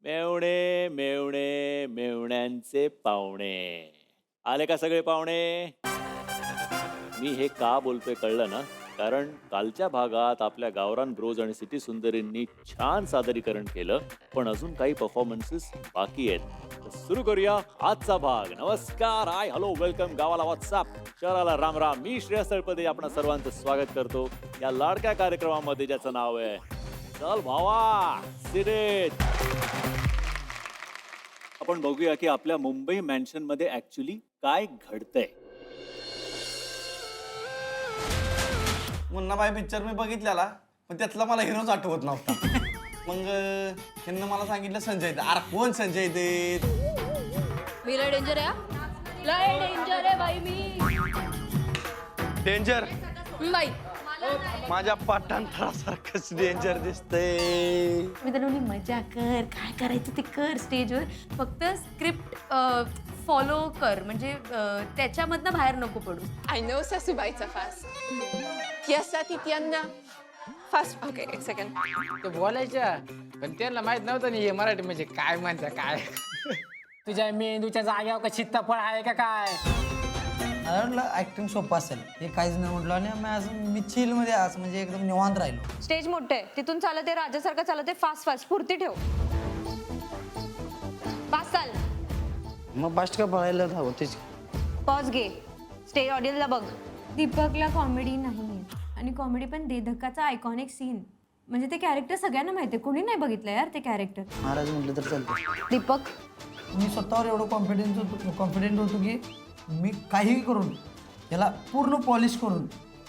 मेवणे मेवणे मेवण्यांचे पाहुणे आले का सगळे पाहुणे. मी हे का बोलतोय कळलं ना, कारण कालच्या भागात आपल्या गावरान ब्रोज आणि सिटी सुंदरींनी छान सादरीकरण केलं, पण अजून काही परफॉर्मन्सेस बाकी आहेत. तर सुरू करूया आजचा भाग. नमस्कार, हाय, हॅलो, वेलकम, गावाला व्हॉट्सअप, शहराला राम राम. मी श्रेयस तळपदे आपणा सर्वांचं स्वागत करतो या लाडक्या कार्यक्रमामध्ये ज्याचं नाव आहे चल भावा सिरीज. आपण बघूया की आपल्या मुंबई मॅन्शन मध्ये ऍक्च्युली काय घडतंय. मुन्नाबाई पिक्चर मी बघितलेला, पण त्यातला मला हिरोच आठवत नव्हता. मग ह्यांना मला सांगितलं संजय दत्त. अरे कोण संजय दत्त? मी लय डेंजर आहे, लय डेंजर आहे बाई मी. डेंजर बाई माझ्या पाठांतरासारखंच डेंजर दिसतंय. मी तर म्हणली मजा कर, काय करायचं ते कर स्टेजवर, फक्त स्क्रिप्ट फॉलो कर, म्हणजे त्याच्यामधनं बाहेर नको पडू. I know सासूबाईचा फास्ट यासाठी त्यांना फास्ट. ओके एक सेकंड. ते बोलायच्या पण त्यांना माहित नव्हतं नाही हे मराठी म्हणजे काय म्हणता काय. तुझ्या मेंदूच्या जाग्यावर का चित्तफळ आहे का काय. म्हटलं ऍक्टिंग सोपं असेल, हे काहीच नाही म्हटलं. आणि मी चिल मध्ये आज म्हणजे एकदम निवांत राहिलो. स्टेज मोठं आहे, तिथून चालत आहे राजासारखं चालत आहे, फास्ट फास्ट स्फूर्ती ठेव. पास चाल, मग फास्ट का पळायला हवं तेच. पॉज घे, स्टेज ऑडियन्सला बघ. दीपकला कॉमेडी नाही आणि कॉमेडी पण दे धक्काचा आयकॉनिक सीन, म्हणजे ते कॅरेक्टर सगळ्यांना माहिती आहे, कोणी नाही बघितलं यार ते कॅरेक्टर. महाराज म्हटलं तर चालतं. दीपक मी स्वतःवर एवढं कॉन्फिडेंट होतो की मी काहीही करून याला पूर्ण पॉलिश करून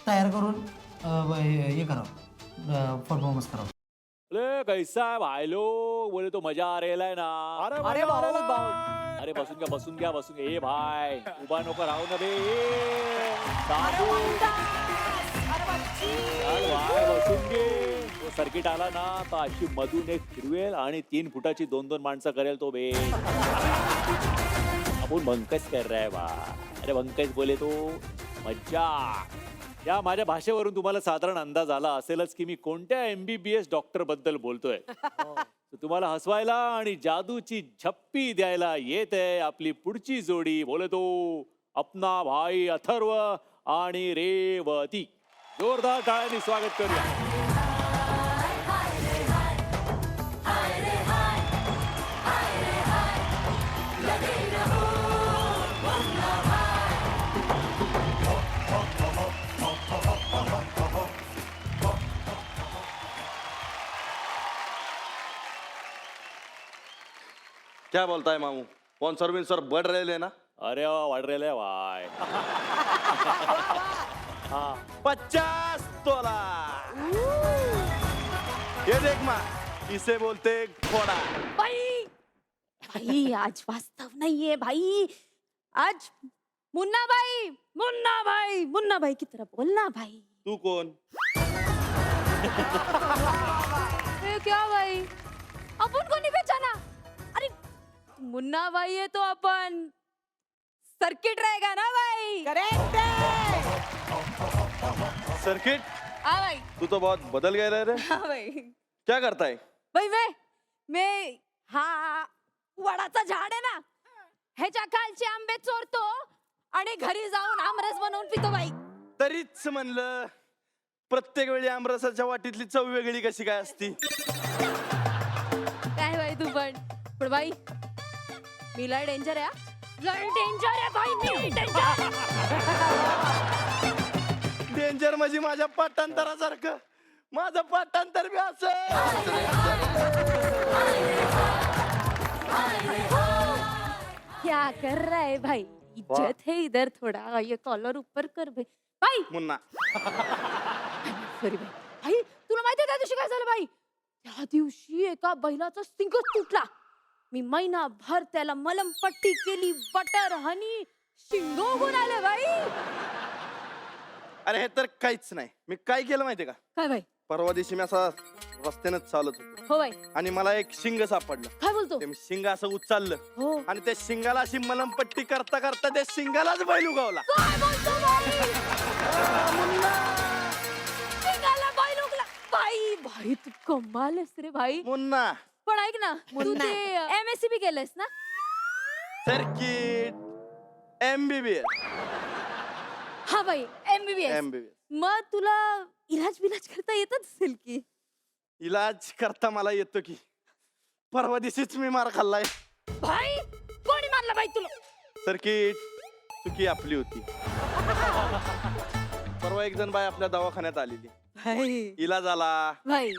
तयार करून हे करावं, परफॉर्मन्स करावं. अरे कैसा है भाई लोग, बोले तो मजा आ रहा है ना. अरे अरे बसून घ्या. ए भाई उभा नको राहू ना बे. बसून घे. तो सर्किट आला ना तर अशी मधून एक फिरवेल आणि 3 फुटाची 2-2 माणसं करेल तो बे. आपण बंकस कर रहा है बा. अरे बंकस बोले तो मज्जा. या माझ्या भाषेवरून तुम्हाला साधारण अंदाज आला असेलच की मी कोणत्या MBBS डॉक्टर बद्दल बोलतोय. तुम्हाला हसवायला आणि जादूची झप्पी द्यायला येत आहे आपली पुढची जोडी. बोले तो अपना भाई अथर्व आणि रेवती. जोरदार टाळ्यांनी स्वागत करूया. क्या बोलताय मामू? स्पॉन्सर विन्सर बढ़ रहे ना? अरे वाढ रेले भाई. 50 तोला. ये देख माँ, इसे बोलते घोड़ा. भाई भाई आज वास्तव नाहीये भाई, आज मुन्ना भाई की तरह बोलना भाई. तू कौन? क्या भाई, अपन को नहीं पहचाना? अरे मुन्ना भाई है तो अपन सर्किट रहेगा ना भाई. करेक्ट है. सर्किट? हाँ भाई. तू तो बहुत बदल गए रे. हाँ भाई. क्या करता है? भाई मैं हा वडाचा झाड आहे ना, ह्याच्या खालचे आंबे चोरतो आणि घरी जाऊन आमरस बनवून पितो भाई. तरीच म्हणलं प्रत्येक वेळी आमरसाच्या वाटीतली चव वेगळी कशी काय असती. काय भाई तू पण भाई मी लय डेंजर आहे. लय डेंजर आहे भाई मी. डेंजर म्हणजे माझ्या पाठांतरासारखं. माझं पाठांतर बी असं. क्या कर रहा है भाई, इज्जत है इधर, थोड़ा ये कॉलर ऊपर कर भाई. मुन्ना सॉरी भाई. तुला माहिती आहे त्या दिवशी काय झालं भाई? त्या दिवशी एका बैलाचा सिंगच तुटला. मी महिनाभर त्याला मलमपट्टी केली, बटर हनी, शिंग उगून आले भाई. अरे हे तर काहीच नाही. मी काय केलं माहितीये का? काय भाई? परवा दिवशी मी असा रस्त्यानं चालत होतो हो भाई. आणि मला एक शिंग सापडलं. काय बोलतो? ते मी शिंग असं उचललं हो. आणि त्या शिंगाला अशी मलमपट्टी करता करता त्या शिंगालाच बैल उगवला. काय बोलतो भाई? शिंगाला बैल उगला भाई. भाई तू कमालच रे भाई. मुन्ना पण ऐक ना तू मुन्ना. ते MSc केलंयस ना? Circuit MBBS. हा बाई MBBS. मग तुला इलाज बिलाज करता येतच असेल की? इलाज करता मला येतो की. परवा दिवशीच मी मार खाल्लाय. भाई कोणी मारला बाई तुला? सर्किट चुकी आपली होती. परवा एक जण बाई आपल्या दवाखान्यात आलेली. भाई इलाज आला. भाई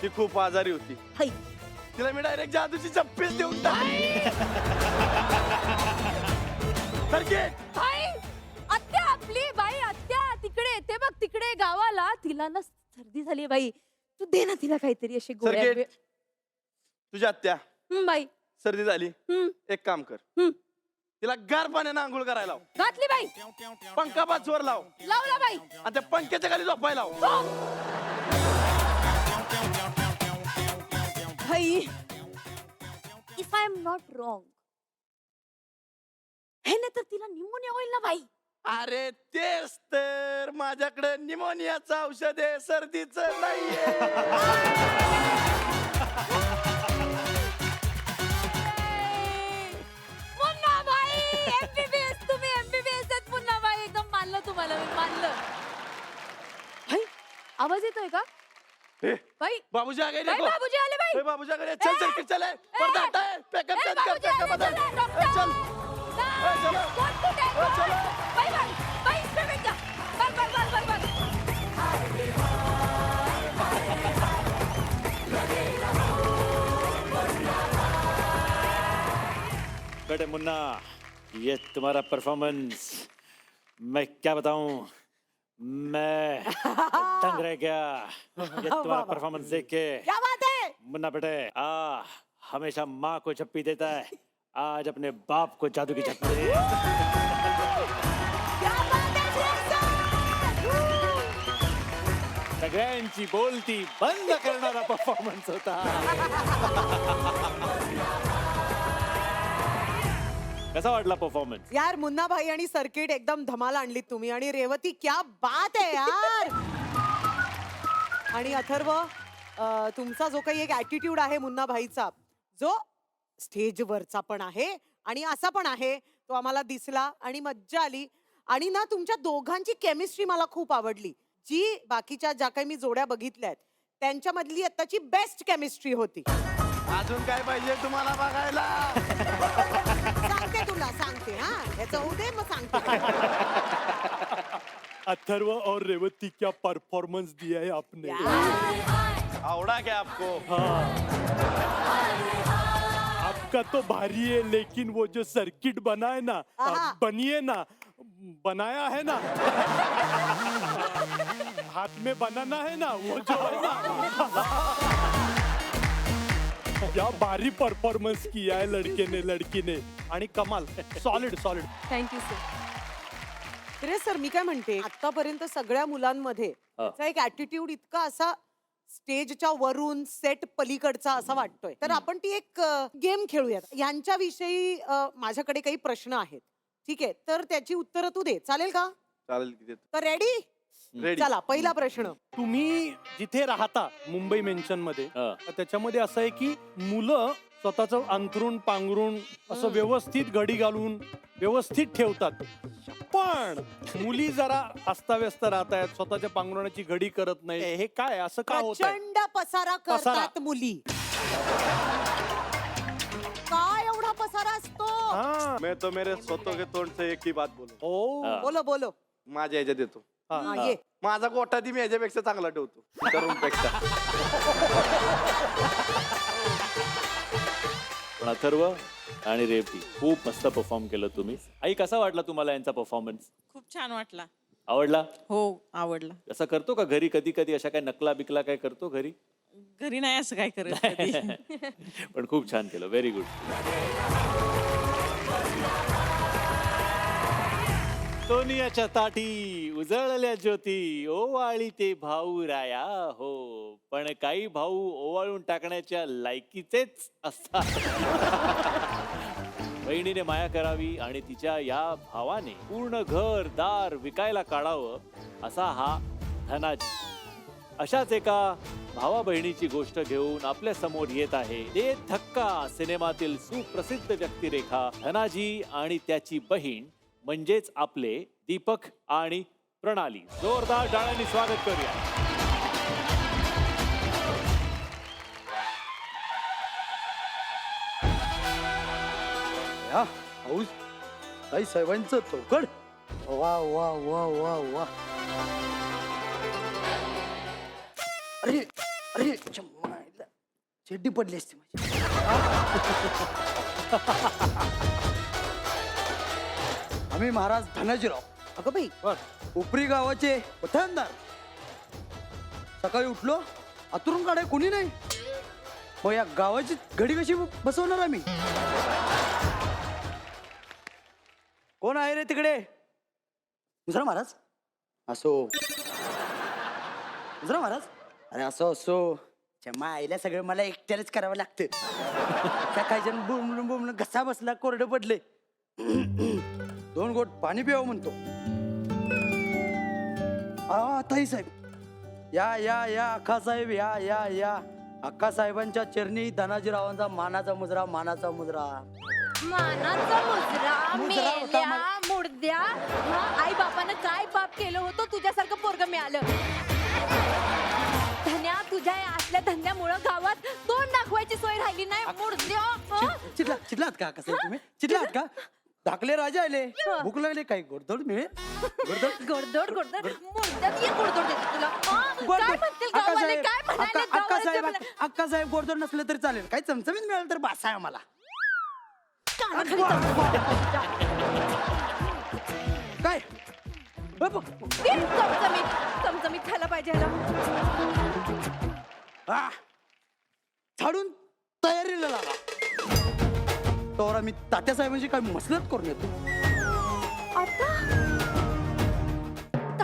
ती खूप आजारी होती. भाई तिला मी डायरेक्ट जादूची चप्पीच देऊन टाकली. सर्किट भाई आत्या आपली बाई आत्या तिकडे येते बघ तिकडे गावाला. तिला ना सर्दी झाली बाई. तू दे ना तिला काहीतरी अशी गोळ्या. सर्किट तुझ्या आत्या बाई सर्दी झाली. एक काम कर, तिला गार पाण्यानं आंघोळ करायला लाव. घातली बाई. पंखा बाजूवर लाव लावला बाई. आणि त्या पंख्याच्या खाली झोपायला लाव. भाई if I am not wrong हे नाही तर तिला निमोनिया होईल ना बाई. अरे तेच तर, माझ्याकडे निमोनियाचं औषध आहे, सर्दीचं नाहीये. मुन्ना भाई MBBS तुम्ही MBBS आहेत मुन्ना भाई. एकदम मानलं तुम्हाला मी मानलं. भाई आवाज येतोय का? हे, भाई बाबूजी आ गए भाई देखो. बाबूजी आले बाई. हे, बाबूजी आ गए. चल सर्किट चल. पर्दा हटा है. पैकअप चेंज कर. पैकअप बदल. चल. चलो. चलो. बाई बाई बाई इकडे भेट जा. बस. बेटे मुन्ना, ये तुम्हारा परफॉर्मेंस मैं क्या बताऊं, मैं दंग रह गया ये तुम्हारा परफॉर्मेंस देख के। क्या बात है? मुन्ना बेटे हमेशा माँ को चप्पी देता है, आज अपने बाप को जादू की चप्पी दे। क्या बात है शेर सगळ्यांची बोलती बंद करणारा परफॉर्मन्स होता। कसा वाटला परफॉर्मन्स? यार मुन्ना भाई आणि सर्किट एकदम धमाल आणलीत तुम्ही. आणि रेवती क्या बात आहे यार. आणि अथर्व तुमचा जो काही एक ऍटिट्यूड आहे मुन्ना भाईचा, जो स्टेजवरचा पण आहे आणि असा पण आहे, तो आम्हाला दिसला आणि मज्जा आली. आणि ना तुमच्या दोघांची केमिस्ट्री मला खूप आवडली. जी बाकीच्या ज्या काही मी जोड्या बघितल्यात त्यांच्यामधली आत्ताची बेस्ट केमिस्ट्री होती. अजून काय पाहिजे तुम्हाला बघायला? सांगते तुला, सांगते. हा याचं होऊ दे, मग सांगते. अथर्व और रेवती क्या परफॉर्मेंस दिया है आपने। आवडा क्या आपको? आपका तो भारी है, लेकिन वो जो सर्किट बना है ना, आहा। बनिए ना, बनाया है ना, हाथ में बनाना है ना, वो जो है ना, क्या भारी परफॉर्मेंस किया है लड़के ने, लड़की ने. आणि कमाल, सॉलिड सॉलिड. Thank you sir. अरे सर, मी काय म्हणते, आतापर्यंत सगळ्या मुलांमध्ये त्याचा एक ऍटिट्यूड इतका असा स्टेजच्या वरून सेट पलीकडचा असा वाटतोय. तर आपण ती एक गेम खेळूयात. यांच्याविषयी माझ्याकडे काही प्रश्न आहेत. ठीक आहे, तर त्याची उत्तरं तू दे, चालेल का? चालेल की देतो. तर रेडी? रेडी. चला, पहिला प्रश्न. तुम्ही जिथे राहता मुंबई मेन्शन मध्ये, हा. त्याच्यामध्ये असं आहे की मुलं स्वतःचं अंथरूण पांघरून असं व्यवस्थित घडी घालून व्यवस्थित ठेवतात, पण मुली जरा अस्ताव्यस्त राहत आहेत, स्वतःच्या पांघरुणाची घडी करत नाही. हे काय, असं का होत आहे? प्रचंड पसारा करतात मुली. काय एवढा पसारा असतो? हा. मैं तो मेरे स्वतः के तोंड से एक ही बात बोलू. ओ. हा. बोलो बोलो. माझ्या ह्याच्यात येतो. हा. हा, ये. माझा गोठा ती मी ह्याच्यापेक्षा चांगला ठेवतो, तरुणपेक्षा. पण अथर्व आणि रेवती खूप मस्त परफॉर्म केलं तुम्ही. आई, कसा वाटला तुम्हाला यांचा परफॉर्मन्स? खूप छान वाटला. आवडला? हो, आवडला. असं करतो का घरी कधी कधी, अशा काय नकला बिकला काय करतो घरी? घरी नाही असं काय करत कधी. पण खूप छान केलं, व्हेरी गुड. सोनियाच्या ताटी उजळल्या ज्योती, ओवाळी ते भाऊ राया हो, पण काही भाऊ ओवाळून टाकण्याच्या लायकीचेच असतात. बहिणीने माया करावी आणि तिच्या या भावाने पूर्ण घर दार विकायला काढावं, असा हा धनाजी. अशाच एका भावा बहिणीची गोष्ट घेऊन आपल्या समोर येत आहे ते धक्का सिनेमातील सुप्रसिद्ध व्यक्तिरेखा धनाजी आणि त्याची बहीण म्हणजेच आपले दीपक आणि प्रणाली. जोरदार टाळ्यांनी स्वागत करूया. हाऊस ताई साहेबांचं चौकड. वा वा वा वा वा. अरे अरे चम्माईला चड्डी पडली असते माझी. आम्ही महाराज धनाजीराव अगं बाई उपरी गावाचे वतनदार. सकाळी उठलो आतुरून काढाय कोणी नाही. मग या गावाची घडी कशी बसवणार आम्ही. कोण आहे रे तिकडे. मुजरा महाराज. असो मुजरा महाराज. अरे असो असो क्षमा आईला सगळं मला एकट्यालाच करावं लागतं. काय जण बुमलून बुमलून घसा बसला कोरडं पडले. 2 गोट पाणी पिवावं म्हणतो. ताई साहेब या या या अक्का साहेब या या या. अक्का साहेबांच्या चरणी धनाजीरावांचा मानाचा मुजरा मानाचा मुजरा. मानाचा मुजरा मुजरा होता मेल्या मुडद्या. आई बापानं काय पाप केलं होतं तुझ्यासारखं पोरग मिळालं. धन्या तुझ्या या असल्या धंद्यामुळं गावात तोंड दाखवायची सोय राहिली नाही. मुडद्या चिडलात का अक्का साहेब तुम्ही. चिडलात का. धाकले राजा आले भूक लागले काही गोडधोड मिळेल. गोडदोड गोडदोड मुडद्यात ये गोडदोड देते तुला. काय म्हणतील गाववाले काय म्हणाले गाववाले मला? अक्का साहेब गोडधोड नसलं तरी चालेल. काही चमचमीत मिळालं तर बासा आहे आम्हाला. कानाखाली चमचा. काय चमचमीत खायला पाहिजे ह्याला. झाडून तयारीला लागा. तर आम्ही तात्या साहेबांची काही मसलत करून येतो. आता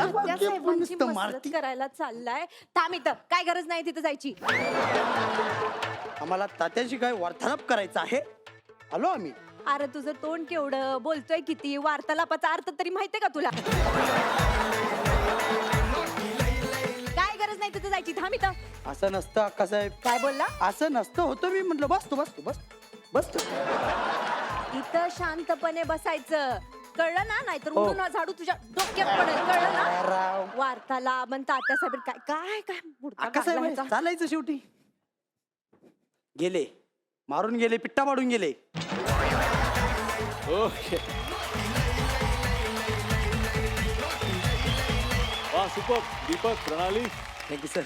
तात्या साहेबांची नुसतं मसलत मारती. करायला चाललाय. थांब इथं काय गरज नाही तिथं जायची. आम्हाला तात्याशी काय वार्तालाप करायचा आहे. आलो आम्ही. अरे तुझं तोंड केवढं बोलतोय किती. वार्तालापाचा अर्थ तरी माहितीये का तुला. काय गरज नाही तिथं जायची. थांब इथं. असं नसतं अक्का साहेब. काय बोलला. असं नसतं होतं. मी म्हटलं बसतो बसतो बस बसतो. इथं शांतपणे बसायचं कळलं ना. नाहीतर हो. उडून झाडू तुझ्या डोक्यात पडेल कळलं ना. राव. वार्ताला पण तात्या साहेब काय काय काय मुडका अक्का गागला साहेब ह्याचा. चालायचं शेवटी. गेले मारून गेले पिट्टा पाडून गेले. ओके. वा सुपर. दीपक प्रणाली थँक्यू सर.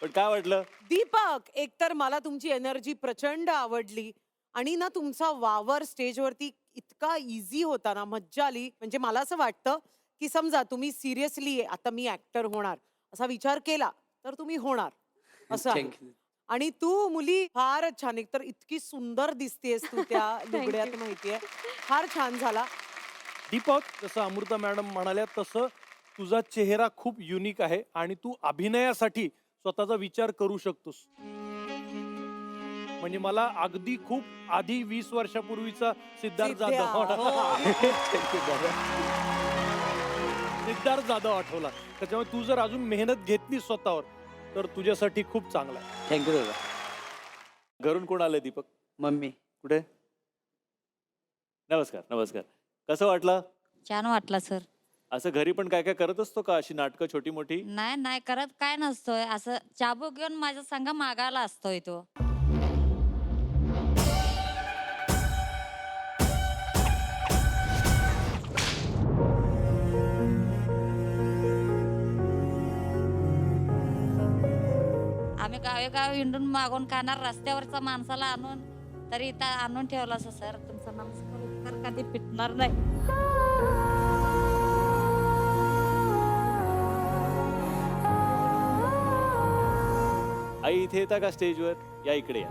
पण काय वाटलं. दीपक एकतर मला तुमची एनर्जी प्रचंड आवडली आणि ना तुमचा वावर स्टेजवरती इतका इझी होता ना. मज्जा आली. म्हणजे मला असं वाटतं की समजा तुम्ही सिरियसली आता मी ऍक्टर होणार असा विचार केला तर तुम्ही होणार असं आहे. थँक्यू. आणि तू मुली फारच छान. एकतर इतकी सुंदर दिसतेस तू त्या लुगड्यात माहितीये. फार छान झाला. दीपक जसं अमृता मॅडम म्हणाल्या तसं तुझा चेहरा खूप युनिक आहे आणि तू अभिनयासाठी स्वतःचा विचार करू शकतोस. म्हणजे मला अगदी खूप आधी 20 वर्षापूर्वीचा सिद्धार्थ सिद्ध्या, जाधव हो. सिद्धार्थ जाधव आठवला. त्याच्यामुळे तू जर अजून मेहनत घेतली स्वतःवर तर तुझ्यासाठी खूप चांगला आहे. थँक्यू दादा. घरून कोण आलंय दीपक. मम्मी. कुठे. नमस्कार नमस्कार. कसं वाटलं. छान वाटला सर. असं घरी पण काय काय करत असतो का अशी नाटकं छोटी मोठी. नाही नाही करत काय नसतोय. असं चाबूक घेऊन माझ्या संग मागायला असतोय तो. आम्ही गावे हिंडून मागून खाणार. रस्त्यावरचा माणसाला आणून तरी इथं आणून ठेवला असं सर. तुमचा नमस्कार उपकार कधी पिटणार नाही. आई इथे येता का स्टेजवर. या इकडे या.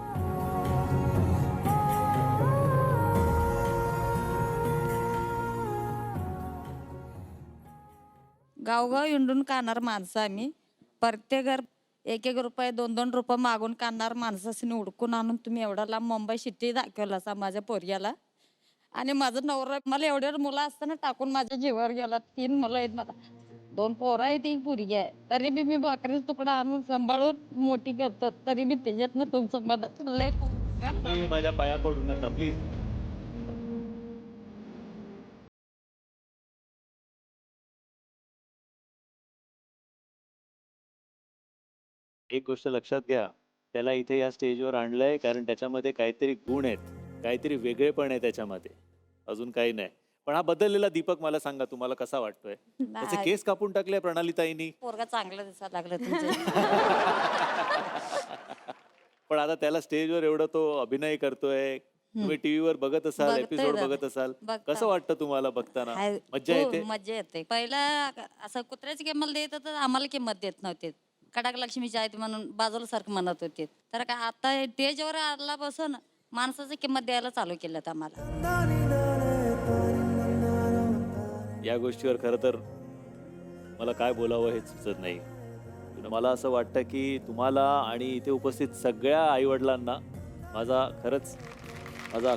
गावगाव हिंडून खाणार माणसं आम्ही. प्रत्येक घर 1-1 रुपये 2-2 रुपये मागून काढणार माणसाने उडकून आणून तुम्ही एवढा लांब मुंबई सिटी दाखवला असा माझ्या पोरग्याला. आणि माझं नवरा मला एवढ्या मुलं असताना टाकून माझ्या जीवावर गेला. 3 मुलं आहेत मला. 2 पोरं आहेत, 1 पोरगी आहे. तरी बी मी भाकरीचा तुकडा आणून सांभाळून मोठी करतात. तरी मी त्याच्यातनं तुमचं मदत लय तुम्ही माझ्या पाया पडू नका प्लीज. एक गोष्ट लक्षात घ्या, त्याला इथे या स्टेजवर आणलंय कारण त्याच्यामध्ये काहीतरी गुण आहेत, काहीतरी वेगळेपण आहे त्याच्यामध्ये, अजून काही नाही. पण हा बदललेला दीपक मला सांगा तुम्हाला कसा वाटतोय? त्याचे नाही. केस कापून टाकले प्रणालीताईंनी. पोरगा चांगलं दिसायला लागलं तुमचं. पण आता त्याला स्टेजवर एवढं तो अभिनय करतोय, तुम्ही टीव्हीवर बघत असाल, बघतोय एपिसोड ना. बघत असाल, बघता. कसं वाटतं तुम्हाला बघताना? हाय, मज्जा हो, येते? मज्जा येते. पहिला असं कुत्र्याची किंमत देत होतं, आम्हाला किंमत देत नव्हते. कडक लक्ष्मीची आहेत म्हणून बाजूला सारखं म्हणत होते. तर काय आता स्टेजवर आल्यापासून माणसाची किंमत द्यायला चालू केलं आम्हाला. या गोष्टीवर खरं तर मला काय बोलावं हे सुचत नाही. मला असं वाटतं की तुम्हाला आणि इथे उपस्थित सगळ्या आईवडिलांना माझा खरंच माझा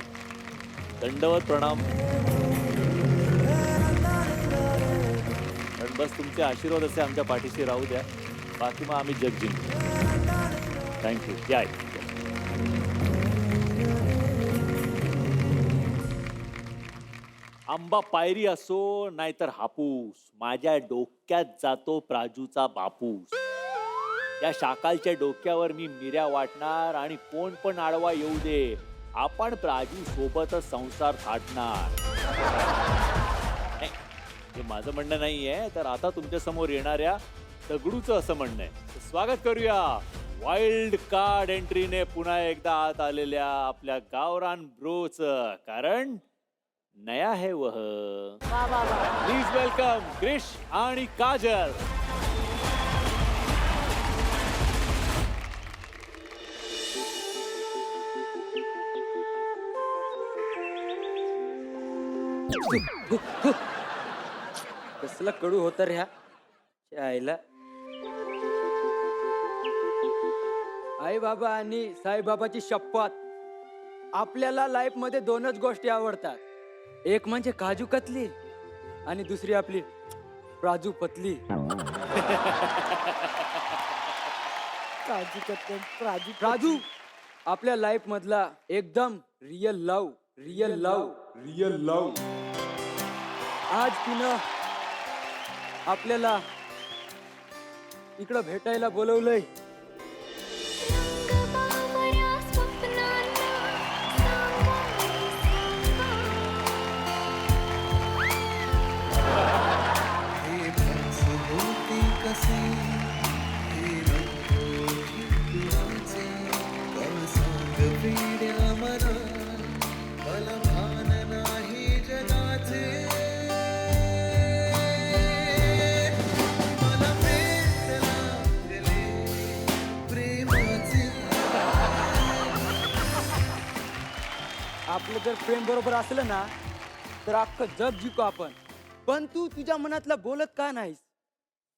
दंडवत प्रणाम. पण बस तुमचे आशीर्वाद असे आमच्या पाठीशी राहू द्या, बाकी मग आम्ही जग जिंकू. थँक्यू. जय. आंबा पायरी असो नाहीतर हापूस, माझ्या डोक्यात जातो प्राजूचा बापूस. या शाकालच्या डोक्यावर मी मिऱ्या वाटणार आणि कोण पण आडवा येऊ दे, आपण प्राजू सोबतच संसार थाटणार. नाही, हे माझं म्हणणं नाहीये, तर आता तुमच्या समोर येणाऱ्या दगडूचं असं म्हणणं आहे. तर स्वागत करूया वाईल्ड कार्ड एंट्रीने पुन्हा एकदा आत आलेल्या आपल्या गावरान ब्रोचं, कारण नया है वह. प्लीज वेलकम क्रिश आणि काजल. कसला कडू होत रे ह्या आईला. आई बाबा आणि साईबाबाची शपथ, आपल्याला लाईफ मध्ये 2च गोष्टी आवडतात. एक म्हणजे काजू कतली आणि दुसरी आपली प्राजू पतली. काजू कतली, प्राजू प्राजू आपल्या लाईफ मधला एकदम रिअल लव. आज तिनं आपल्याला इकडं भेटायला बोलवलंय. आपलं जर प्रेम बरोबर असलं ना तर अख्खं जग जिंकू आपण. पण तू तुझ्या मनातलं बोलत का नाहीस?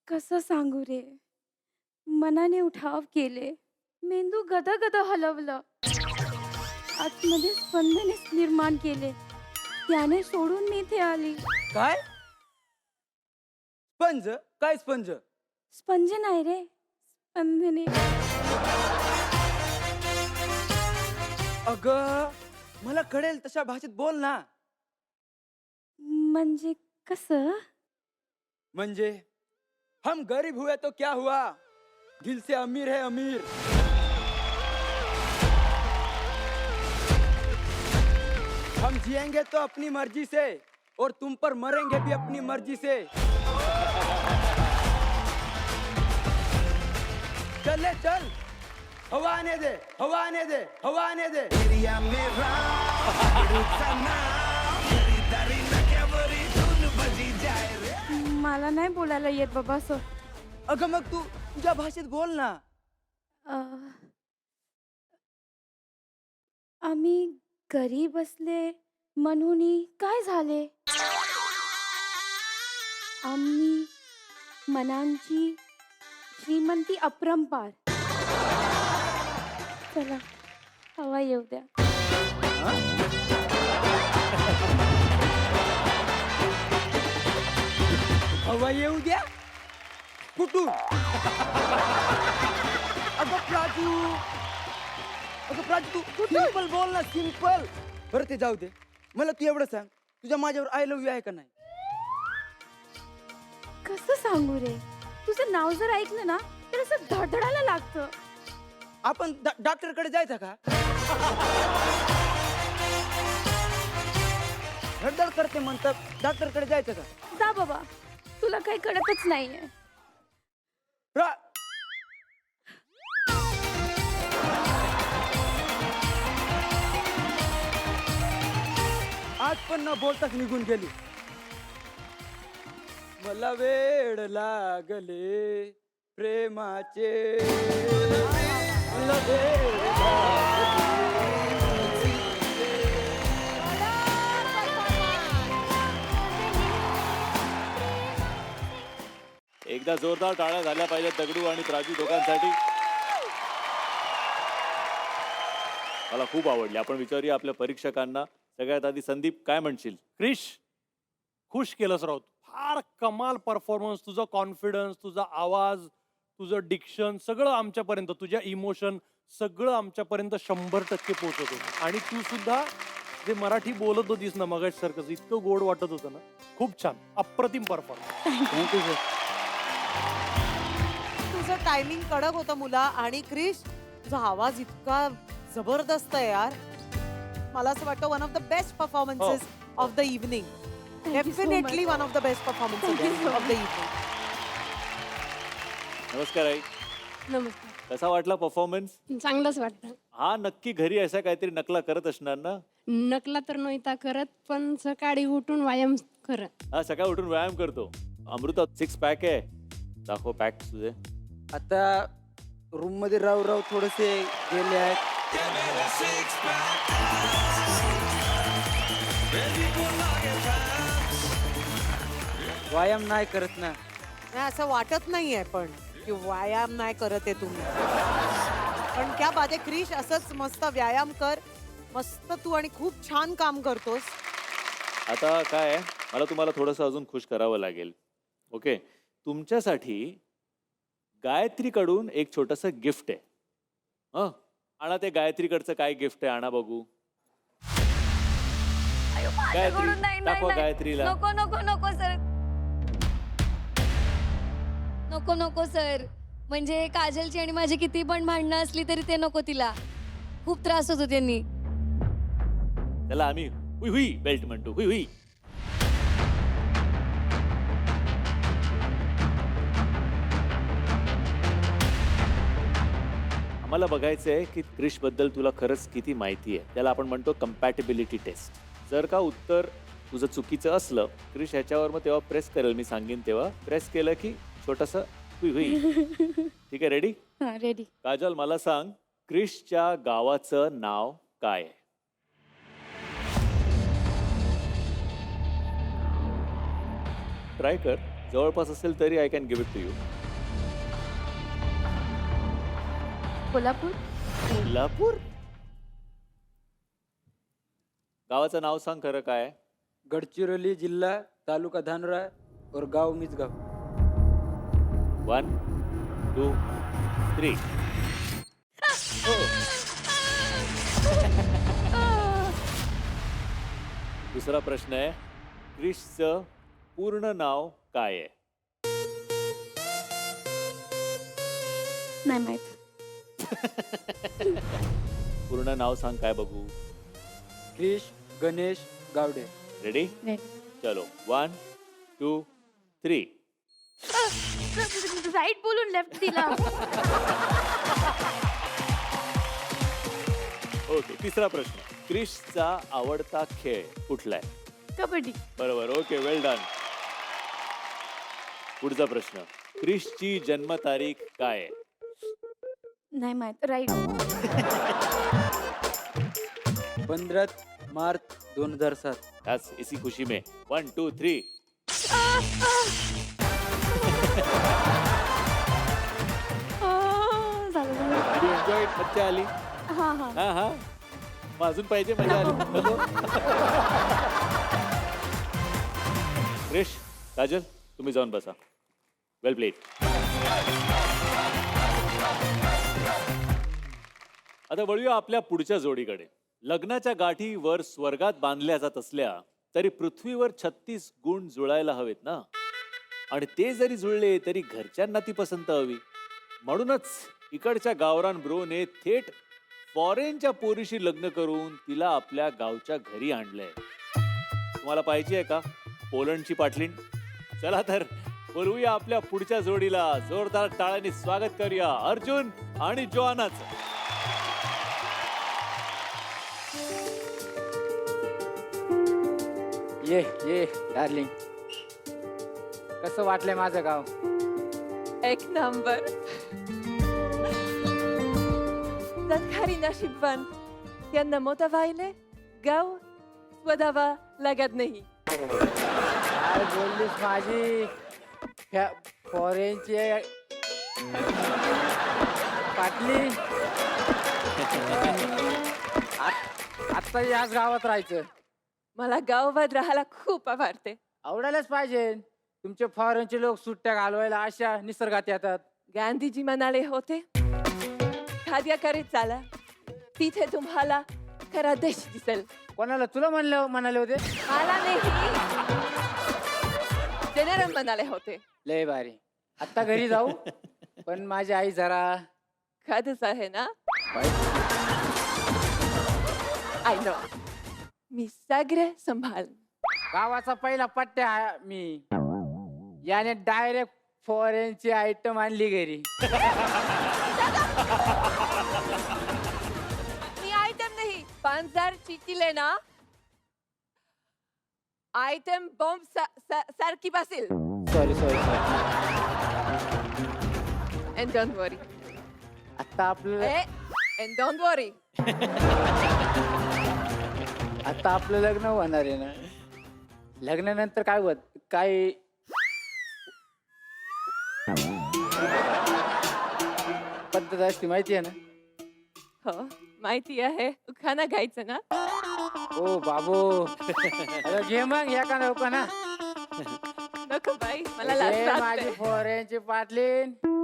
कसं सांगू रे, मनाने उठाव केले, मेंदू गदगद हलवलं, आतमध्ये स्पंदनेच निर्माण केले, त्याने सोडून मी इथे आली. काय स्पंज? काय स्पंज? स्पंज नाही रे, स्पंदने. अग मला कळेल तशा भाषेत बोल ना. म्हणजे कसं? म्हणजे हम गरीब हुए तो क्या हुआ, दिल से अमीर है अमीर. हम जिएंगे तो अपनी मर्जी से और तुम पर मरेंगे भी अपनी मर्जी से. चले चल, हवा आने दे, हवा आने दे, हवा आने दे. मला नाही बोलायला येत बाबा असं. अगं मग तू तुझ्या भाषेत बोल ना. आम्ही घरी बसले म्हणून काय झाले, आम्ही मनांची श्रीमंती अपरंपार. चला हवा येऊ द्या. हवा येऊ द्या. कुठून? अगं प्राजू तू सिंपल बोल ना, सिंपल. बरं ते जाऊ दे, मला तू एवढं सांग, तुझ्या माझ्यावर आय लव्ह यू आहे का नाही? कसं सांगू रे, तुझं नाव जर ऐकलं ना तर असं धडधडायला लागतं. आपण डॉक्टरकडे जायचं का? धडधड करते म्हणतात, डॉक्टरकडे जायचं का? जा बाबा, तुला काही कळतच नाहीये. आज पण न बोलताच निघून गेली. मला वेड लागले प्रेमाचे, मला वेड एकदा जोरदार टाळ्या झाल्या पाहिजेत दगडू आणि प्राजू दोघांसाठी. मला खूप आवडली. आपण विचारूया आपल्या परीक्षकांना. सगळ्यात आधी संदीप, काय म्हणशील? क्रिश, खुश केलंस राव. फार कमाल परफॉर्मन्स. तुझा कॉन्फिडन्स, तुझा आवाज, तुझं डिक्शन सगळं आमच्यापर्यंत, तुझ्या इमोशन सगळं आमच्यापर्यंत 100% पोहोचत होतं. आणि तू सुद्धा जे मराठी बोलत होतीस ना मगाशी सारखं, इतकं गोड वाटत होतं ना. खूप छान, अप्रतिम परफॉर्मन्स. Thank you sir. तुझं टायमिंग कडक होतं मुला. आणि क्रिश, तुझा आवाज इतका जबरदस्त आहे यार. मला असं वाटतं one of the best performances of the evening. Definitely one of the best performances of the evening. नमस्कार आई. नमस्कार. कसा वाटला परफॉर्मन्स? चांगलंच वाटतं. हा, नक्की घरी असा काहीतरी नकला करत असणार ना? नकला तर नव्हता करत, पण सकाळी उठून व्यायाम करत. हा, सकाळी उठून व्यायाम करतो. अमृता 6 पॅक आहे, दाखव पॅक तुझे. आता रूम मध्ये राहू राहू थोडेसे गेले आहेत. व्यायाम नाही करत ना. नाही, असं वाटत नाहीये पण की व्यायाम नाही करत आहे तुम्ही. पण क्या बात आहे क्रिश, असंच मस्त व्यायाम कर. मस्त तू आणि खूप छान काम करतोस. आता काय आहे, मला तुम्हाला थोडंसं अजून खुश करावं लागेल. ओके, तुमच्यासाठी गायत्रीकडून एक छोटंसं गिफ्ट आहे. हं, आणा ते गायत्रीकडचं काय गिफ्ट आहे, आणा बघू. गायत्री, दाखवा गायत्रीला. नको नको नको सर, नको नको सर. म्हणजे काजलची आणि माझी किती पण भांडणं असली तरी ते नको तिला. खूप त्रास होतो त्यांनी. त्याला आम्ही हुई हुई बेल्ट म्हणतो. हुई हुई. आम्हाला बघायचंय की क्रिश बद्दल तुला खरंच किती माहिती आहे. त्याला आपण म्हणतो कम्पॅटेबिलिटी टेस्ट. जर का उत्तर तुझं चुकीचं असलं, क्रिश ह्याच्यावर मग तेव्हा प्रेस करेल, मी सांगेन तेव्हा. प्रेस केलं की छोटंसं हुई हुई. ठीक आहे, रेडी? रेडी. काजल, मला सांग, क्रिशच्या गावाचं नाव काय आहे? ट्राय कर, जवळपास असेल तरी I can give it to you. Kolhapur. Kolhapur? गावाचं नाव सांग खरं काय आहे? गडचिरोली जिल्हा, तालुका धानोरा और गाव मिसगाव. 1 2 3. दुसरा प्रश्न आहे, क्रिशचं पूर्ण नाव काय आहे? नाही माहित. पूर्ण नाव सांग काय बघू. क्रिश गणेश गावडे. रेडी? रेडी. चलो 1 2 3. राईट बोलून लेफ्ट दिला. ओके, तिसरा प्रश्न, क्रिशचा आवडता खेळ कुठला आहे? कबड्डी. बरोबर. ओके, वेल डन. पुढचा प्रश्न, क्रिशची जन्मतारीख काय आहे? नाही माहित. राईट. 15 मार्च 2007. that's इसी खुशी में 1 2 3. Did you enjoy it? मज्जा आली? हा हा. हा हा, मग अजून पाहिजे? मजा आली? क्रिश, काजल, तुम्ही जाऊन बसा. वेल प्लेड. आता वळूया आपल्या पुढच्या जोडीकडे. लग्नाच्या गाठी वर स्वर्गात बांधल्या जात असल्या तरी पृथ्वीवर 36 गुण जुळायला हवेत ना. आणि ते जरी जुळले तरी घरच्यांना ती पसंत हवी. म्हणूनच इकडच्या गावरान ब्रोने थेट फॉरेनच्या पोरीशी लग्न करून तिला आपल्या गावच्या घरी आणलंय. तुम्हाला पाहिजे आहे का पोलंडची पाटलीण? चला तर बोलवूया आपल्या पुढच्या जोडीला. जोरदार टाळ्यांनी स्वागत करूया अर्जुन आणि जोआनाचं. ये ये डार्लिंग, कसं वाटलंय माझं गाव? एक नंबर. सरकारी नशीबवान त्यांना मोठा व्हायले गाव स्वदावा लागत नाही. काय बोललीस माझी फॉरेनची पाटली? आता याच गावात राहायचं? मला गावात राहायला खूप आवडते. आवडायलाच पाहिजे. तुमचे फॉरेनचे लोक सुट्ट्या घालवायला अशा निसर्गात येतात. गांधीजी म्हणाले होते, खाद्याकडे चाला, तिथे तुम्हाला खरा देश दिसेल. कोणाला? तुला म्हणाले होते? मला नाही, जनरल म्हणाले होते. लय भारी. आता घरी जाऊ, पण माझी आई जरा खादच आहे ना. आय नो, मी सगळे संभाळ. गावाचा पहिला पट्ट्या मी. याने डायरेक्ट फॉरेनची आयटम आणली घरी. मी आयटम नाही, 5000 चिठीले ना आयटम बॉम्ब सारखी बसेल. Sorry sorry sorry. And don't worry. आता आपलं And don't worry. आता आपलं लग्न होणार आहे ना. लग्नानंतर काय होत? काय पद्धत असते माहिती आहे ना? हो माहिती आहे. खाना घ्यायचं ना. ओ बाबू, अगं घे मग एका नको ना. नको बाई, मला लाज घे वाटते. माझी फॉरेनची पाटलीन. नको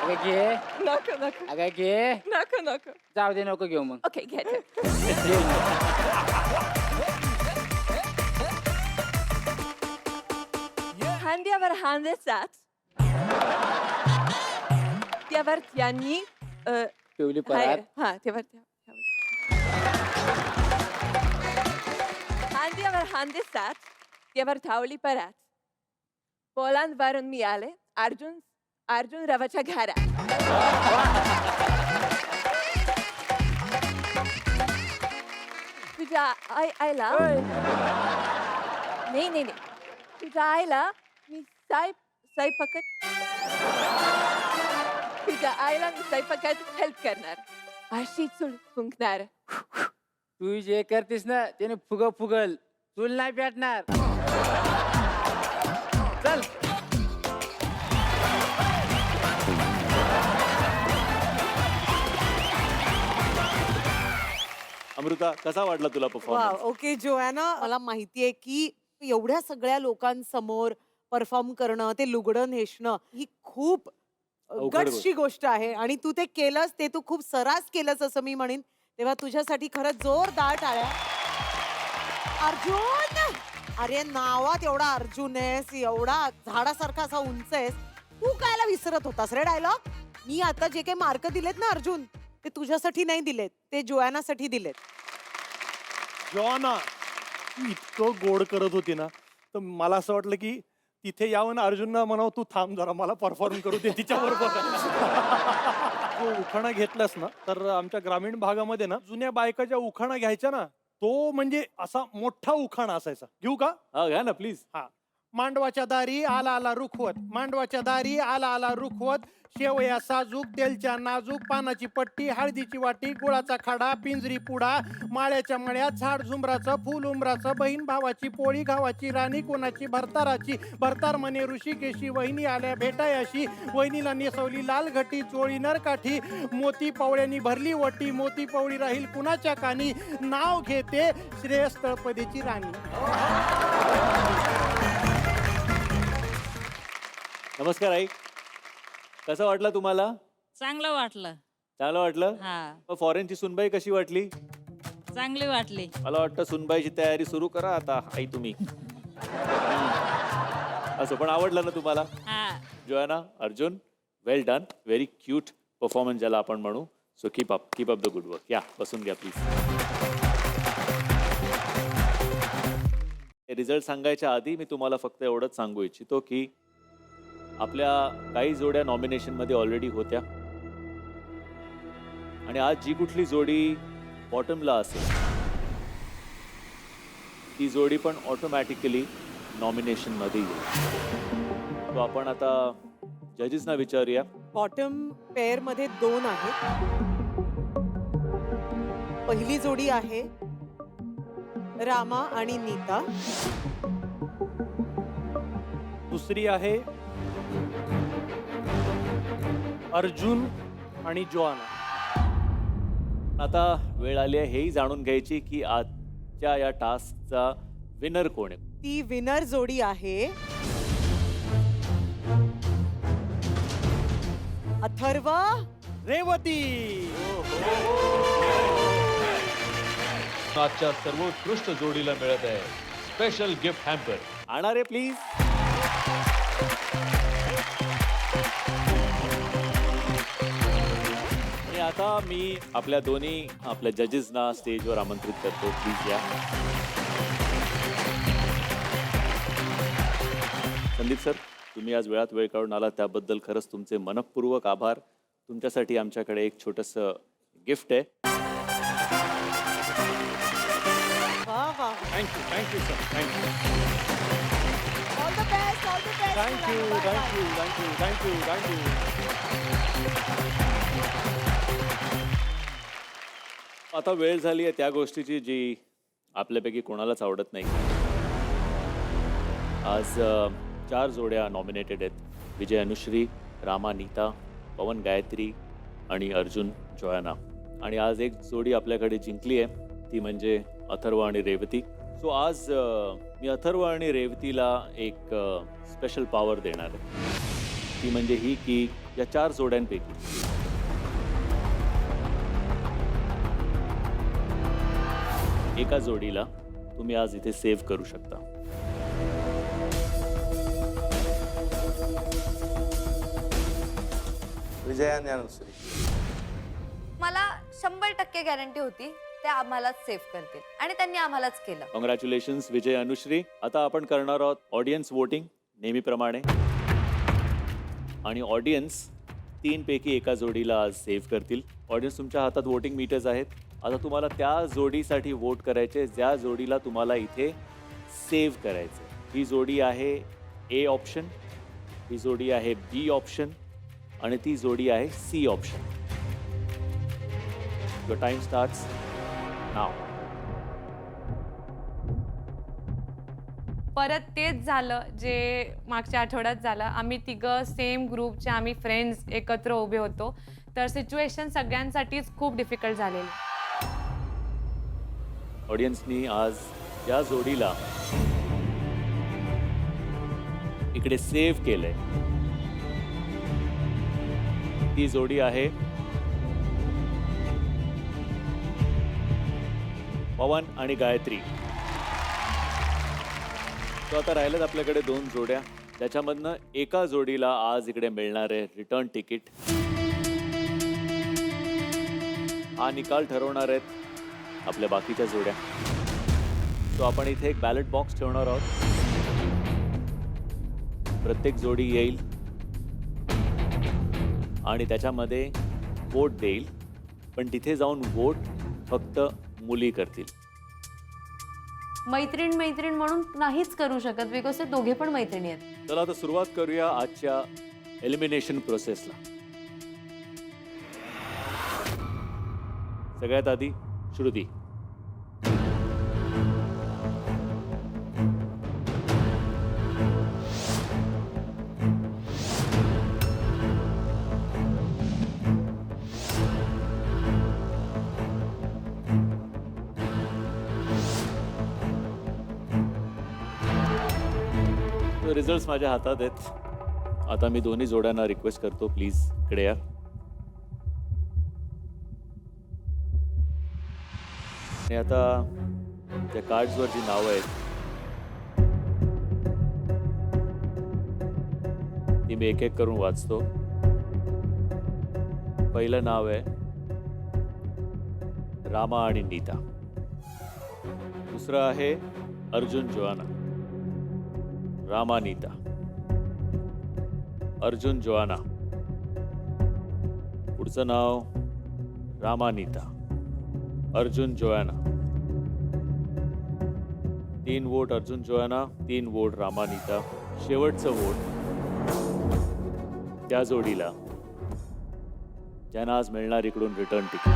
अगं घे. नको नको अगं घे. नको नको. जाऊ दे, नको घेऊ मग. ओके घे. घे मग. खांद्यावर हांदेसात त्यावर त्यांनी ठेवली परत. हा त्यावर खांद्यावर हांदेसात त्यावर धावली परत. पोलंडवरून मी आले अर्जुन रावाच्या घरात. तुझ्या आईला नाही तुझ्या आईला मी तुझ्या आईला मी स्वयंपाकात हेल्प करणार. अशी चूल फुंकणार. तू जे करतेस ना त्याने फुगल. चूल नाही पेटणार. चल. अमृता, कसा वाटला तुला परफॉर्मन्स? ओके जोआना, मला माहितीये की एवढ्या सगळ्या लोकांसमोर परफॉर्म करणं, ते लुगडं नेसणं ही खूप गट्सची गोष्ट आहे आणि तू ते केलंस, ते तू खूप सरास केलंस असं मी म्हणेन. तेव्हा तुझ्यासाठी खरंच जोरदार टाळ्या. अर्जुन, अरे नावात एवढा अर्जुन आहेस, एवढा झाडासारखा असा उंच आहेस, तू कायला विसरत होतास रे डायलॉग? मी आता जे काही मार्क दिलेत ना अर्जुन, ते तुझ्यासाठी नाही दिलेत, ते जोआनासाठी दिलेत. जोआना, तू इतकं गोड करत होती ना, तर मला असं वाटलं की तिथे यावं अर्जुनना म्हणावं तू थांब जरा, मला परफॉर्म करू दे तिच्याबरोबर. जो उखाणा घेतलास ना, तर आमच्या ग्रामीण भागामध्ये ना जुन्या बायका ज्या उखाणा घ्यायच्या ना, तो म्हणजे असा मोठा उखाणा असायचा. घेऊ का? हा घ्या ना प्लीज. हा. मांडवाच्या दारी आला आला रुखवत, मांडवाच्या दारी आला आला रुखवत, शेवया साजूक, तेलच्या नाजूक, पानाची पट्टी, हळदीची वाटी, गुळाचा खडा, पिंजरी पुडा, माळ्याच्या मळ्यात झाड झुंबराचं, फुल उमराचं, बहीण भावाची पोळी, गावाची राणी, कोणाची भरताराची, भरतार म्हणे ऋषिकेशी, वहिनी आल्या भेटायाशी, वहिनीला नेसवली लाल घटी, चोळी नरकाठी, मोती पवळ्यांनी भरली वटी, मोती पवळी राहील कुणाच्या कानी, नाव घेते श्रेयस तळपदेची राणी. नमस्कार आई. कसं वाटलं तुम्हाला? चांगलं वाटलं. चांगलं वाटलं? हा, मग फॉरेनची सुनबाई कशी वाटली? चांगली वाटली. मला वाटतं सुनबाईची तयारी सुरू करा आता आई तुम्ही. असं पण आवडलं ना तुम्हाला? हा, जोयाना, अर्जुन, वेल डन, व्हेरी क्यूट परफॉर्मन्स ज्याला आपण म्हणू. So keep up the good work. या बसून घ्या प्लीज. रिझल्ट सांगायच्या आधी मी तुम्हाला फक्त एवढंच सांगू इच्छितो की आपल्या काही जोड्या नॉमिनेशनमध्ये ऑलरेडी होत्या आणि आज जी कुठली जोडी बॉटमला असेल ती जोडी पण ऑटोमॅटिकली नॉमिनेशनमध्ये येईल. तो आपण आता जजेसना विचारूया. बॉटम पेअर मध्ये 2 आहेत. पहिली जोडी आहे रामा आणि नीता. दुसरी आहे अर्जुन आणि जोआना. आता वेळ आली आहे हेही जाणून घ्यायची की आजच्या या टास्कचा विनर कोण आहे. ती विनर जोडी आहे अथर्व रेवती. आजच्या सर्वोत्कृष्ट जोडीला मिळत आहे स्पेशल गिफ्ट हॅम्पर. आणा रे प्लीज. आणि आता मी आपल्या जजेसना स्टेजवर आमंत्रित करतो. प्लीज या. संदीप सर, तुम्ही आज वेळात वेळ काढून आला त्याबद्दल खरंच तुमचे मनःपूर्वक आभार. तुमच्यासाठी आमच्याकडे एक छोटंसं गिफ्ट आहे. वा वा. Thank you sir. Thank you. All the best. All the best. Thank you. आता वेळ झाली आहे त्या गोष्टीची जी आपल्यापैकी कोणालाच आवडत नाही. आज 4 जोड्या नॉमिनेटेड आहेत. विजय अनुश्री, रामा नीता, पवन गायत्री आणि अर्जुन जोयाना. आणि आज एक जोडी आपल्याकडे जिंकली आहे ती म्हणजे अथर्व आणि रेवती. सो आज मी अथर्व आणि रेवतीला एक स्पेशल पॉवर देणार आहे. ती म्हणजे ही की या 4 जोड्यांपैकी एका जोडीला तुम्ही आज इथे सेव्ह करू शकता. विजया आणि अनुश्री. मला 100% गॅरंटी होती ते आम्हालाच सेव्ह करतील आणि त्यांनी आम्हालाच केलं. कॉंग्रॅच्युलेशन्स विजय अनुश्री. आता आपण करणार आहोत ऑडियन्स वोटिंग नेहमीप्रमाणे. आणि ऑडियन्स 3 पैकी एका जोडीला आज सेव्ह करतील. ऑडियन्स तुमच्या हातात वोटिंग मीटर्स आहेत. आता तुम्हाला त्या जोडीसाठी वोट करायचे ज्या जोडीला तुम्हाला इथे सेव्ह करायचं. ही जोडी आहे ए ऑप्शन, ही जोडी आहे बी ऑप्शन आणि ती जोडी आहे C option. Your time starts now. परत तेच झालं जे मागच्या आठवड्यात झालं. आम्ही तिघं सेम ग्रुपचे आम्ही फ्रेंड्स एकत्र उभे होतो, तर सिच्युएशन सगळ्यांसाठीच खूप डिफिकल्ट झालेली. ऑडियन्सनी आज या जोडीला इकडे सेव्ह केलंय. ती जोडी आहे पवन आणि गायत्री. तो आता राहिलेत आपल्याकडे 2 जोड्या त्याच्यामधनं एका जोडीला आज इकडे मिळणार आहे रिटर्न तिकीट. हा निकाल ठरवणार आहेत आपल्या बाकीच्या जोड्या. तो आपण इथे एक बॅलेट बॉक्स ठेवणार आहोत. प्रत्येक जोडी येईल आणि त्याच्यामध्ये वोट देईल, पण तिथे जाऊन वोट फक्त मुली करतील. मैत्रीण म्हणून नाहीच करू शकत बिकॉज ते दोघे पण मैत्रिणी आहेत. चला आता सुरुवात करूया आजच्या एलिमिनेशन प्रोसेसला. सगळ्यात आधी श्रुती. रिझल्ट माझ्या हातात आहेत. आता मी दोन्ही जोड्यांना रिक्वेस्ट करतो, प्लीज इकडे या. आणि आता त्या कार्ड्सवर जी नावं आहेत ती मी एक एक करून वाचतो. पहिलं नाव आहे रामा आणि नीता. दुसरं आहे अर्जुन जोआना. रामा नीता, अर्जुन जोआना. पुढचं नाव Rama Nita, Arjun Joanna. 3 vote Arjun Joanna, 3 vote Rama Nita. शेवटचं वोट त्या जोडीला ज्यांना आज मिळणार इकडून रिटर्न तिकीट.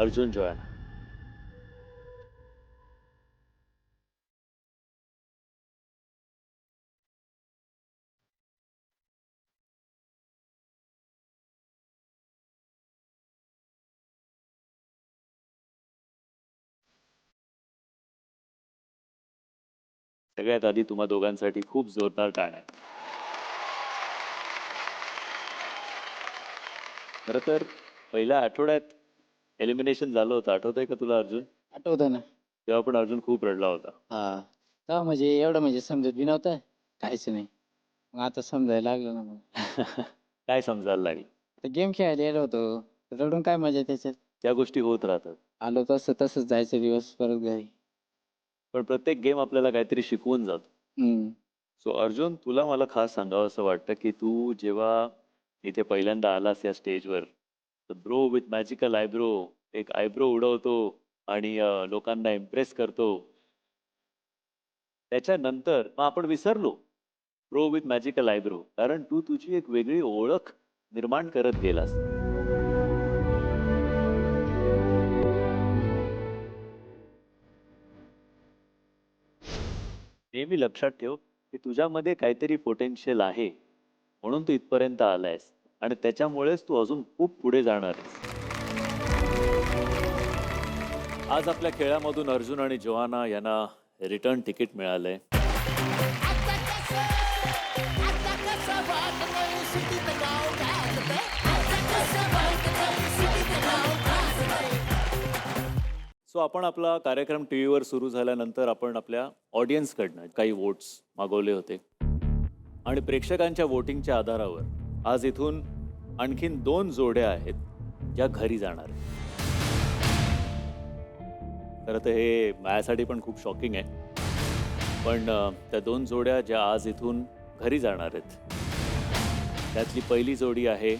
अर्जुन जोआना. सगळ्यात आधी तुम्हा दोघांसाठी खूप जोरदार टाळ्या. खरं तर पहिल्या आठवड्यात एलिमिनेशन झालं होतं, आठवतंय का तुला अर्जुन? आठवतं ना. तेव्हा पण अर्जुन खूप रडला होता. हा तेव्हा म्हणजे एवढं म्हणजे समजत बी नव्हतं काहीच नाही. मग आता समजायला लागलं ना. मग काय समजायला लागलं? तर गेम खेळायला गेलो होतो, रडून काय मजा त्याच्यात. त्या गोष्टी होत राहतात. आलो तसं तसंच जायचं दिवस परत घरी. पण प्रत्येक गेम आपल्याला काहीतरी शिकवून जातो. हम्म. सो अर्जुन, तुला मला खास सांगावं असं वाटतं की तू जेव्हा इथे पहिल्यांदा आलास या स्टेजवर, तर ब्रो विथ मॅजिकल आयब्रो, एक आयब्रो उडवतो आणि लोकांना इम्प्रेस करतो. त्याच्यानंतर मग आपण विसरलो ब्रो विथ मॅजिकल आयब्रो, कारण तू तुझी एक वेगळी ओळख निर्माण करत गेलास. नेहमी लक्षात ठेव की तुझ्यामध्ये काहीतरी पोटेन्शियल आहे, म्हणून तू इथपर्यंत आलायस आणि त्याच्यामुळेच तू अजून खूप पुढे जाणार आहेस. आज आपल्या खेळामधून अर्जुन आणि जोआना यांना रिटर्न तिकीट मिळालंय. सो आपण आपला कार्यक्रम टीव्हीवर सुरू झाल्यानंतर आपण आपल्या ऑडियन्सकडनं काही वोट्स मागवले होते आणि प्रेक्षकांच्या वोटिंगच्या आधारावर आज इथून आणखीन 2 जोड्या आहेत ज्या घरी जाणार आहेत. खरं तर हे माझ्यासाठी पण खूप शॉकिंग आहे, पण त्या 2 जोड्या ज्या आज इथून घरी जाणार आहेत त्यातली पहिली जोडी आहे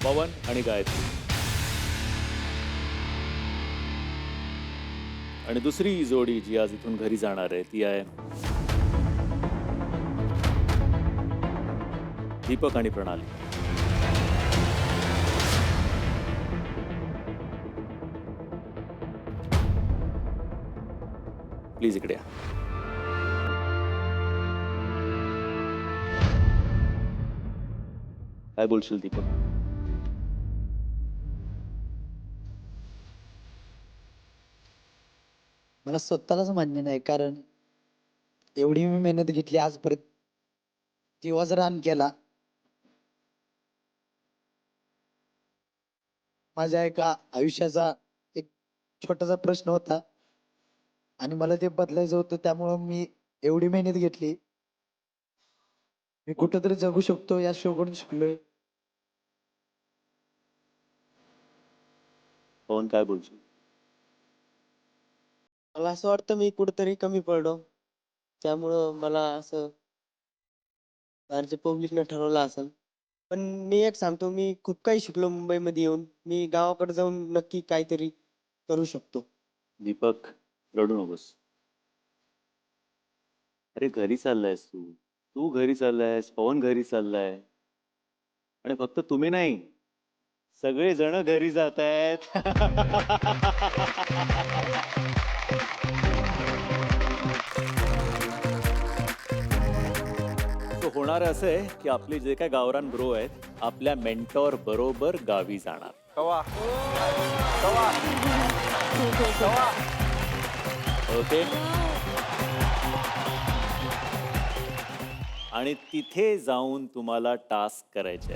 पवन आणि गायत्री, आणि दुसरी जोडी जी आज इथून घरी जाणार आहे ती आहे दीपक आणि प्रणाली. प्लीज इकडे या. काय बोलशील दीपक? मला स्वतःलाच मान्य नाही, कारण एवढी मी मेहनत घेतली आजपर्यंत, तेव्हाच रान केला. माझ्या एका आयुष्याचा एक छोटासा प्रश्न होता आणि मला ते बदलायचं होतं, त्यामुळं मी एवढी मेहनत घेतली. मी कुठंतरी जगू शकतो या शो कडून शिकलोय. पवन काय बोलशील? मला असं वाटतं मी कुठेतरी कमी पडलो, त्यामुळं मला असं बाहेरच्या पब्लिकनं ठरवलं असेल. पण मी एक सांगतो, मी खूप काही शिकलो मुंबईमध्ये येऊन. मी गावाकडे जाऊन नक्की काहीतरी करू शकतो. दीपक, रडू नकोस. अरे घरी चाललायस तू, तू घरी चाललायस, पवन घरी चाललाय, आणि फक्त तुम्ही नाही, सगळे जण घरी जात आहेत. होणार असं आहे की आपले जे काय गावरान ब्रो आहेत आपल्या मेंटॉर बरोबर गावी जाणार. ओके. आणि तिथे जाऊन तुम्हाला टास्क करायचे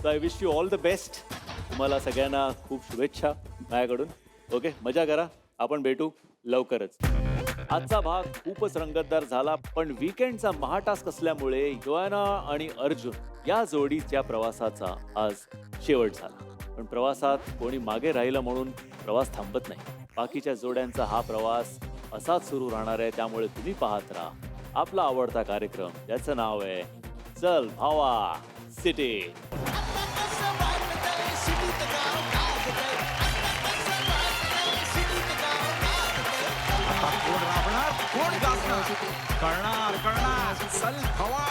I wish you all the best. तुम्हाला सगळ्यांना खूप शुभेच्छा माझ्याकडून. ओके, मजा करा. आपण भेटू लवकरच. आजचा भाग खूपच रंगतदार झाला, पण वीकेंडचा महाटास्क असल्यामुळे जोआना आणि अर्जुन या जोडीच्या प्रवासाचा आज शेवट झाला. पण प्रवासात कोणी मागे राहिलं म्हणून प्रवास थांबत नाही. बाकीच्या जोड्यांचा हा प्रवास असाच सुरू राहणार आहे. त्यामुळे तुम्ही पाहत राहा आपला आवडता कार्यक्रम ज्याचं नाव आहे चल भावा सिटी. कोण गाजणार? कळणार चल हवा